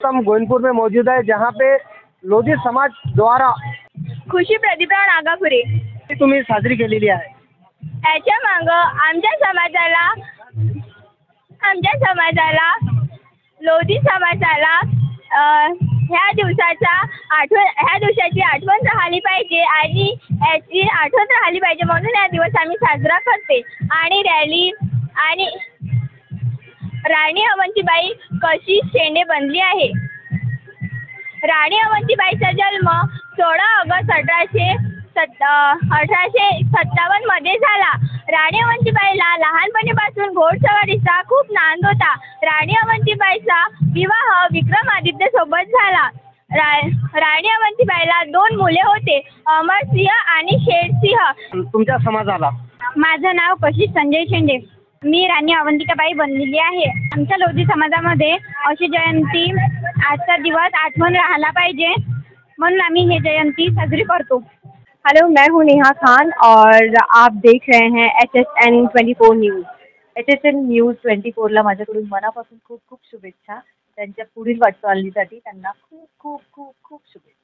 हम गोविंदपुर में मौजूद है जहाँ पे लोधी समाज द्वारा खुशी प्रतिभा नागापुरे तुम्ही साजरी केलेली आहे. याच्या मागं आमच्या समाजाला लोधी समाजाला ह्या दिवसाची आठवण राहिली पाहिजे आणि याची आठवण राहिली पाहिजे म्हणून हा दिवस आम्ही साजरा करते. आणि रॅली आणि राणी अवंतीबाई कशी शेंडे बनली आहे. राणी अवंतीबाईचा जन्म 16 ऑगस्ट 1857 मध्ये झाला. राणी अवंतीबाईला लहानपणीपासून घोडसवारीचा खूप नाद होता. राणी अवंतीबाईचा विवाह विक्रमादित्य सोबत झाला. राणी अवंतीबाईला 2 मुले होते, अमरसिंह आणि शेरसिंह. तुमच्या समाजाला माझं नाव कशिश संजय शेंडे. मी राणी अवंतिकाबाई बनलेली आहे. आमच्या लोधी समाजामध्ये अशी जयंती आजचा दिवस आठवण राहिला पाहिजे म्हणून आम्ही हे जयंती साजरी करतो. हेलो, मैं हूँ नेहा खान और आप देख रहे हैं HSN 24 न्यूज़. HSN न्यूज़ 24ला माझ्याकडून मनापासून खूप खूप शुभेच्छा. त्यांच्या पुढील वाटचालीसाठी त्यांना खूप खूप खूप खूप शुभेच्छा.